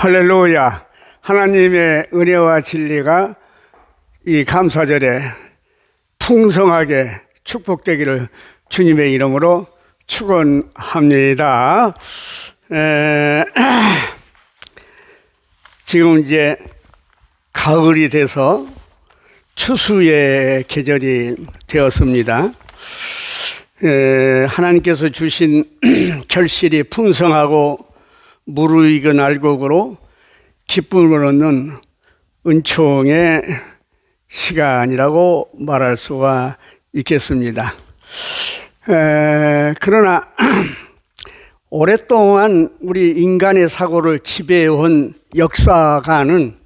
할렐루야. 하나님의 은혜와 진리가 이 감사절에 풍성하게 축복되기를 주님의 이름으로 축원합니다. 지금 이제 가을이 돼서 추수의 계절이 되었습니다. 하나님께서 주신 결실이 풍성하고 무르익은 알곡으로 기쁨을 얻는 은총의 시간이라고 말할 수가 있겠습니다. 그러나 오랫동안 우리 인간의 사고를 지배해온 역사가는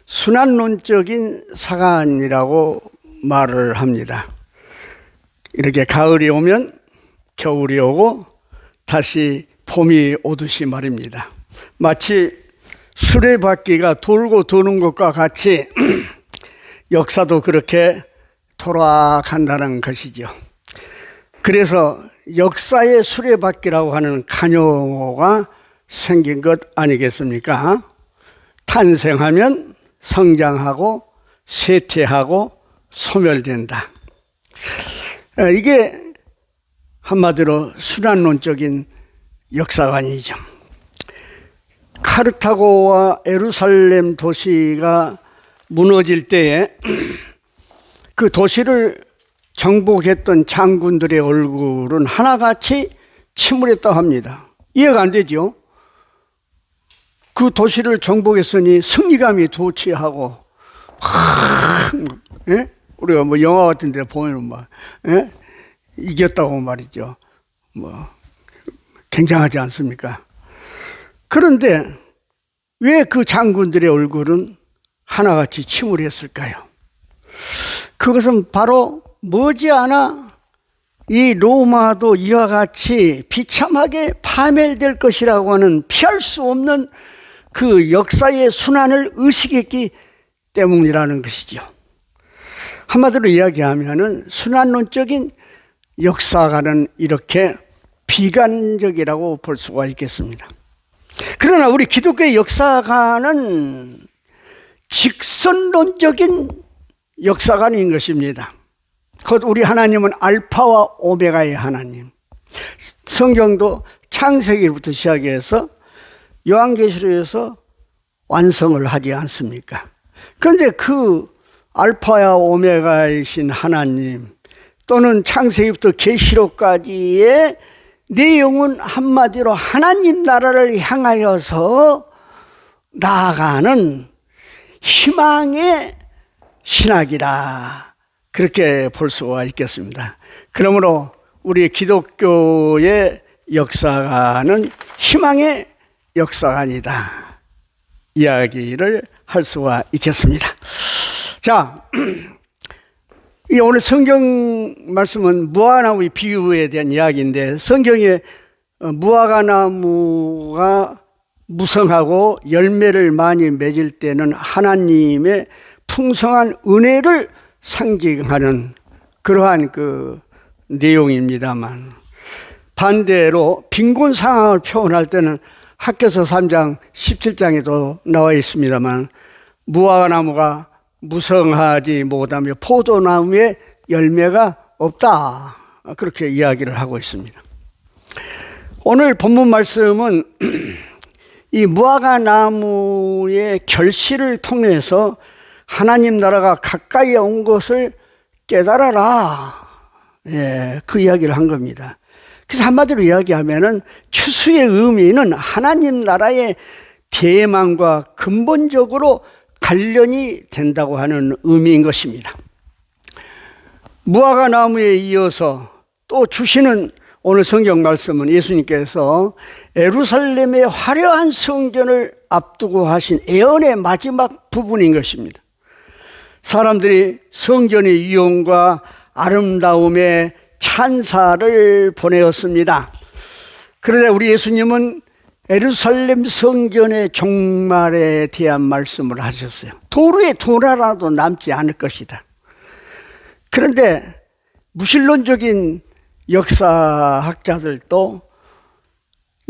순환론적인 사관이라고 말을 합니다. 이렇게 가을이 오면 겨울이 오고 다시 봄이 오듯이 말입니다. 마치 수레바퀴가 돌고 도는 것과 같이 역사도 그렇게 돌아간다는 것이죠. 그래서 역사의 수레바퀴라고 하는 간용어가 생긴 것 아니겠습니까? 탄생하면 성장하고 쇠퇴하고 소멸된다. 이게 한마디로 순환론적인 역사관이죠. 카르타고와 예루살렘 도시가 무너질 때에 그 도시를 정복했던 장군들의 얼굴은 하나같이 침울했다고 합니다. 이해가 안 되죠? 그 도시를 정복했으니 승리감이 도취하고 예? 우리가 뭐 영화 같은 데 보면 막 예? 이겼다고 말이죠. 뭐 굉장하지 않습니까? 그런데 왜 그 장군들의 얼굴은 하나같이 침울했을까요? 그것은 바로 머지않아 이 로마도 이와 같이 비참하게 파멸될 것이라고 하는 피할 수 없는 그 역사의 순환을 의식했기 때문이라는 것이죠. 한마디로 이야기하면은 순환론적인 역사가는 이렇게 비관적이라고 볼 수가 있겠습니다. 그러나 우리 기독교의 역사가는 직선론적인 역사관인 것입니다. 곧 우리 하나님은 알파와 오메가의 하나님. 성경도 창세기부터 시작해서 요한계시록에서 완성을 하지 않습니까? 그런데 그 알파와 오메가이신 하나님 또는 창세기부터 계시록까지의 내용은 한마디로 하나님 나라를 향하여서 나아가는 희망의 신학이라 그렇게 볼 수가 있겠습니다. 그러므로 우리 기독교의 역사관은 희망의 역사관이다 이야기를 할 수가 있겠습니다. 자, 이 오늘 성경 말씀은 무화과나무의 비유에 대한 이야기인데 성경에 무화과나무가 무성하고 열매를 많이 맺을 때는 하나님의 풍성한 은혜를 상징하는 그러한 그 내용입니다만 반대로 빈곤 상황을 표현할 때는 학개서 3장 17장에도 나와 있습니다만 무화과나무가 무성하지 못하며 포도나무에 열매가 없다 그렇게 이야기를 하고 있습니다. 오늘 본문 말씀은 이 무화과나무의 결실을 통해서 하나님 나라가 가까이 온 것을 깨달아라 그 이야기를 한 겁니다. 그래서 한마디로 이야기하면은 추수의 의미는 하나님 나라의 대망과 근본적으로 관련이 된다고 하는 의미인 것입니다. 무화과나무에 이어서 또 주시는 오늘 성경 말씀은 예수님께서 예루살렘의 화려한 성전을 앞두고 하신 예언의 마지막 부분인 것입니다. 사람들이 성전의 위엄과 아름다움에 찬사를 보내었습니다. 그러자 우리 예수님은 예루살렘 성전의 종말에 대한 말씀을 하셨어요. 도루에 돌 하나도 남지 않을 것이다. 그런데 무신론적인 역사학자들도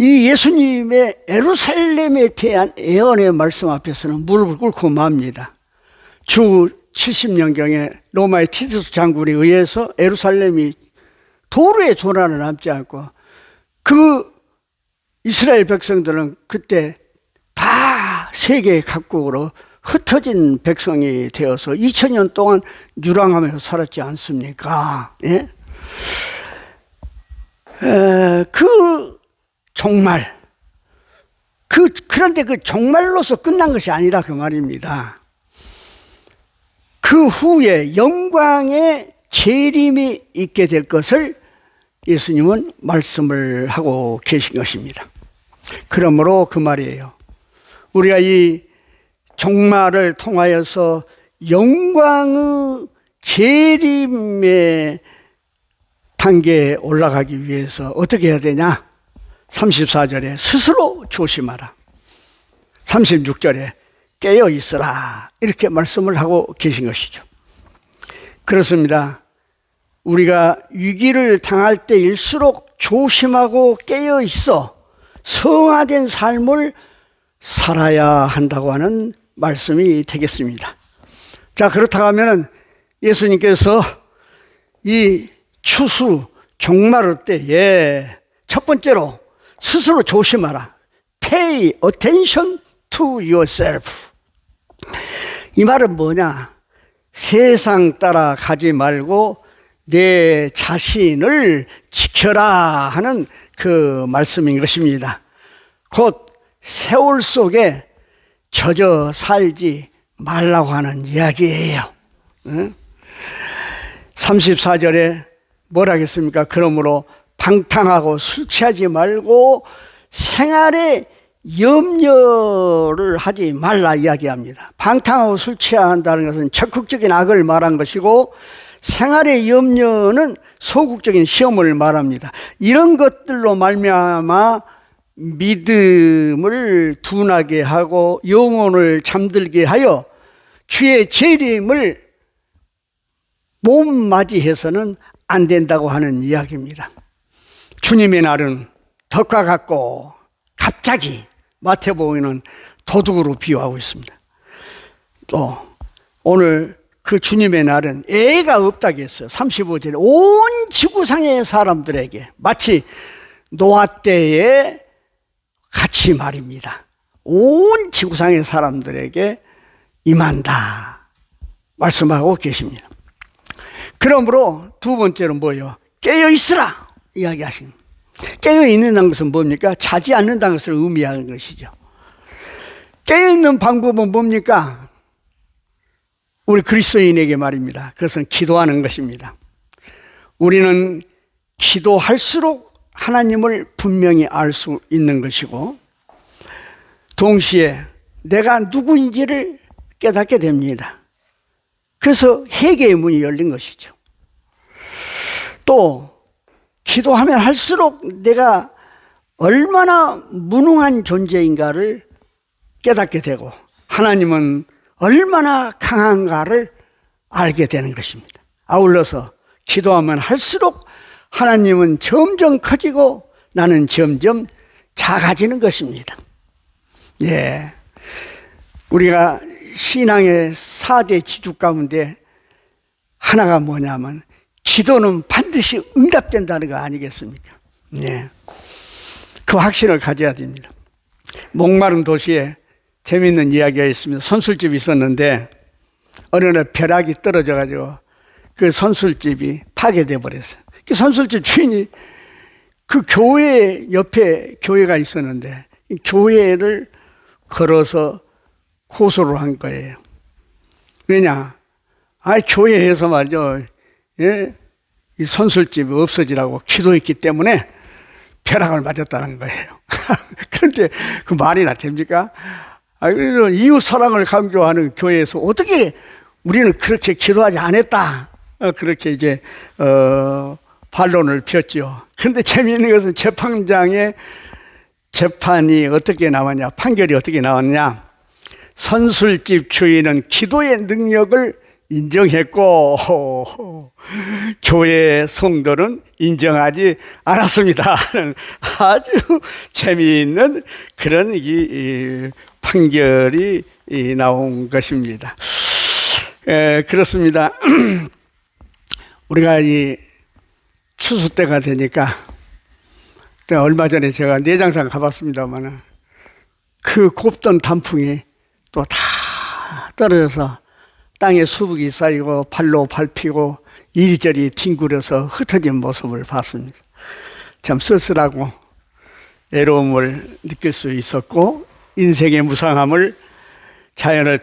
이 예수님의 예루살렘에 대한 예언의 말씀 앞에서는 무릎을 꿇고 맙니다. 주 70년경에 로마의 티투스 장군에 의해서 예루살렘이 도로의 조난을 남지 않고 그 이스라엘 백성들은 그때 다 세계 각국으로 흩어진 백성이 되어서 2000년 동안 유랑하면서 살았지 않습니까? 예? 그 종말, 그런데 그 종말로서 끝난 것이 아니라 그 말입니다. 그 후에 영광의 재림이 있게 될 것을 예수님은 말씀을 하고 계신 것입니다. 그러므로 그 말이에요. 우리가 이 종말을 통하여서 영광의 재림의 단계에 올라가기 위해서 어떻게 해야 되냐? 34절에 스스로 조심하라. 36절에 깨어 있으라. 이렇게 말씀을 하고 계신 것이죠. 그렇습니다. 우리가 위기를 당할 때일수록 조심하고 깨어 있어 성화된 삶을 살아야 한다고 하는 말씀이 되겠습니다. 자, 그렇다고 하면 예수님께서 이 추수 종말 때에 첫 번째로 스스로 조심하라. Pay attention to yourself. 이 말은 뭐냐? 세상 따라 가지 말고 내 자신을 지켜라 하는 그 말씀인 것입니다. 곧 세월 속에 젖어 살지 말라고 하는 이야기예요. 34절에 뭐라 하겠습니까? 그러므로 방탕하고 술 취하지 말고 생활에 염려를 하지 말라 이야기합니다. 방탕하고 술 취한다는 것은 적극적인 악을 말한 것이고 생활의 염려는 소극적인 시험을 말합니다. 이런 것들로 말미암아 믿음을 둔하게 하고 영혼을 잠들게 하여 주의 재림을 못맞이해서는 안 된다고 하는 이야기입니다. 주님의 날은 덕과 같고 갑자기 마태복음에는 도둑으로 비유하고 있습니다. 또 오늘 그 주님의 날은 애가 없다고 했어요. 35절에 온 지구상의 사람들에게 마치 노아 때에 같이 말입니다. 온 지구상의 사람들에게 임한다 말씀하고 계십니다. 그러므로 두 번째로 뭐예요? 깨어 있으라 이야기하신. 깨어 있는다는 것은 뭡니까? 자지 않는다는 것을 의미하는 것이죠. 깨어 있는 방법은 뭡니까? 우리 그리스도인에게 말입니다. 그것은 기도하는 것입니다. 우리는 기도할수록 하나님을 분명히 알 수 있는 것이고 동시에 내가 누구인지를 깨닫게 됩니다. 그래서 회개의 문이 열린 것이죠. 또 기도하면 할수록 내가 얼마나 무능한 존재인가를 깨닫게 되고 하나님은 얼마나 강한가를 알게 되는 것입니다. 아울러서 기도하면 할수록 하나님은 점점 커지고 나는 점점 작아지는 것입니다. 예, 우리가 신앙의 4대 지주 가운데 하나가 뭐냐면 기도는 반드시 응답된다는 거 아니겠습니까? 예, 그 확신을 가져야 됩니다. 목마른 도시에 재미있는 이야기가 있습니다. 선술집이 있었는데 어느 날 벼락이 떨어져가지고 그 선술집이 파괴돼 버렸어요. 그 선술집 주인이 그 교회 옆에 교회가 있었는데 이 교회를 걸어서 고소를 한 거예요. 왜냐? 교회에서 말이죠. 예? 이 선술집이 없어지라고 기도했기 때문에 벼락을 맞았다는 거예요. 그런데 그 말이나 됩니까? 그래서 이웃 사랑을 강조하는 교회에서 어떻게 우리는 그렇게 기도하지 않았다. 그렇게 이제, 반론을 폈죠. 그런데 재미있는 것은 재판장의 재판이 어떻게 나왔냐, 판결이 어떻게 나왔냐. 선술집 주인은 기도의 능력을 인정했고 교회 성도는 인정하지 않았습니다. 아주 재미있는 그런 이 판결이 나온 것입니다. 그렇습니다. 우리가 이 추수 때가 되니까 얼마 전에 제가 내장산 가봤습니다만 그 곱던 단풍이 또 다 떨어져서 땅에 수북이 쌓이고 발로 밟히고 이리저리 뒹굴어서 흩어진 모습을 봤습니다. 참 쓸쓸하고 애로움을 느낄 수 있었고 인생의 무상함을 자연을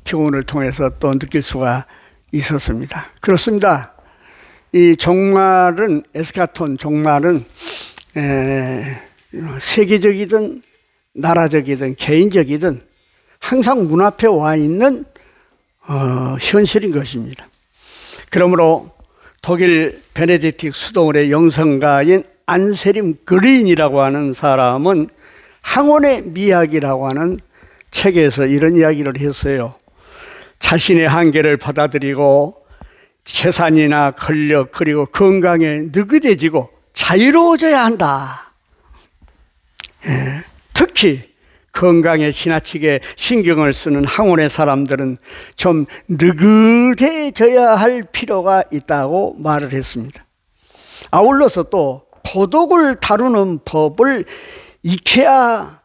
교훈을 통해서 또 느낄 수가 있었습니다. 그렇습니다. 이 종말은 에스카톤 종말은 세계적이든 나라적이든 개인적이든 항상 문 앞에 와 있는 현실인 것입니다. 그러므로 독일 베네딕트 수도원의 영성가인 안세림 그린이라고 하는 사람은 항온의 미학이라고 하는 책에서 이런 이야기를 했어요. 자신의 한계를 받아들이고 재산이나 권력 그리고 건강에 느긋해지고 자유로워져야 한다. 특히 건강에 지나치게 신경을 쓰는 항온의 사람들은 좀 느긋해져야 할 필요가 있다고 말을 했습니다. 아울러서 또 고독을 다루는 법을 익혀야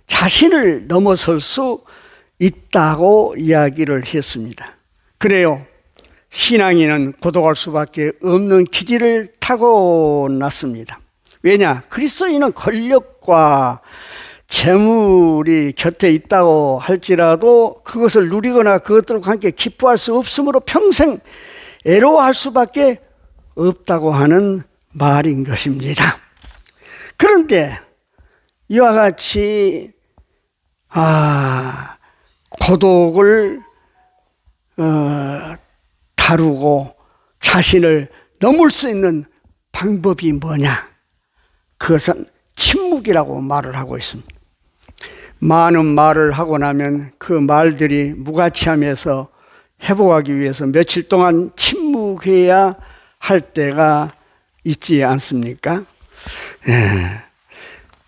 자신을 넘어설 수 있다고 이야기를 했습니다. 그래요. 신앙인은 고독할 수밖에 없는 기질을 타고났습니다. 왜냐? 그리스도인은 권력과 재물이 곁에 있다고 할지라도 그것을 누리거나 그것들과 함께 기뻐할 수 없으므로 평생 애로워할 수밖에 없다고 하는 말인 것입니다. 그런데 이와 같이 고독을 다루고 자신을 넘을 수 있는 방법이 뭐냐? 그것은 침묵이라고 말을 하고 있습니다. 많은 말을 하고 나면 그 말들이 무가치하면서 회복하기 위해서 며칠 동안 침묵해야 할 때가 있지 않습니까?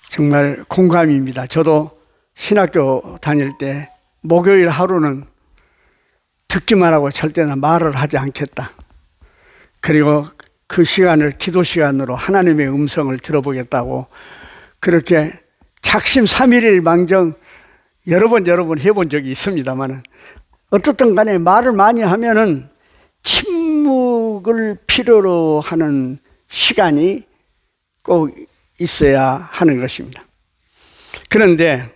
정말 공감입니다. 저도 신학교 다닐 때 목요일 하루는 듣기만 하고 절대나 말을 하지 않겠다. 그리고 그 시간을 기도 시간으로 하나님의 음성을 들어보겠다고 그렇게 작심삼일일 망정 여러 번 해본 적이 있습니다만 어떻든 간에 말을 많이 하면은 침묵을 필요로 하는 시간이 꼭 있어야 하는 것입니다. 그런데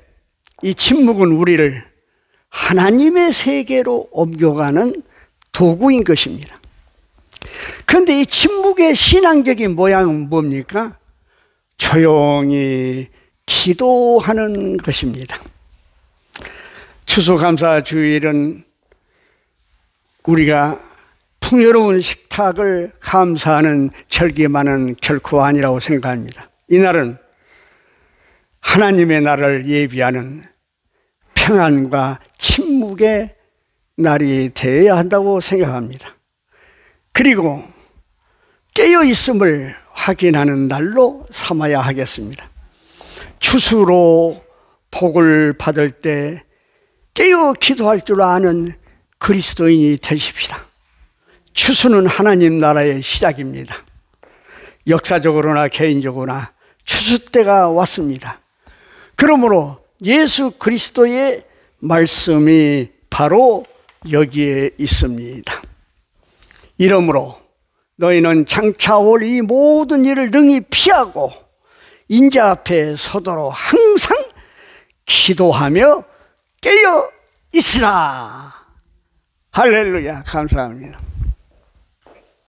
이 침묵은 우리를 하나님의 세계로 옮겨가는 도구인 것입니다. 그런데 이 침묵의 신앙적인 모양은 뭡니까? 조용히 기도하는 것입니다. 추수감사주일은 우리가 풍요로운 식탁을 감사하는 절기만은 결코 아니라고 생각합니다. 이날은 하나님의 날을 예비하는 평안과 침묵의 날이 되어야 한다고 생각합니다. 그리고 깨어있음을 확인하는 날로 삼아야 하겠습니다. 추수로 복을 받을 때 깨어 기도할 줄 아는 그리스도인이 되십시다. 추수는 하나님 나라의 시작입니다. 역사적으로나 개인적으로나 추수 때가 왔습니다. 그러므로 예수 그리스도의 말씀이 바로 여기에 있습니다. 이러므로 너희는 장차 올 이 모든 일을 능히 피하고 인자 앞에 서도록 항상 기도하며 깨어 있으라. 할렐루야. 감사합니다.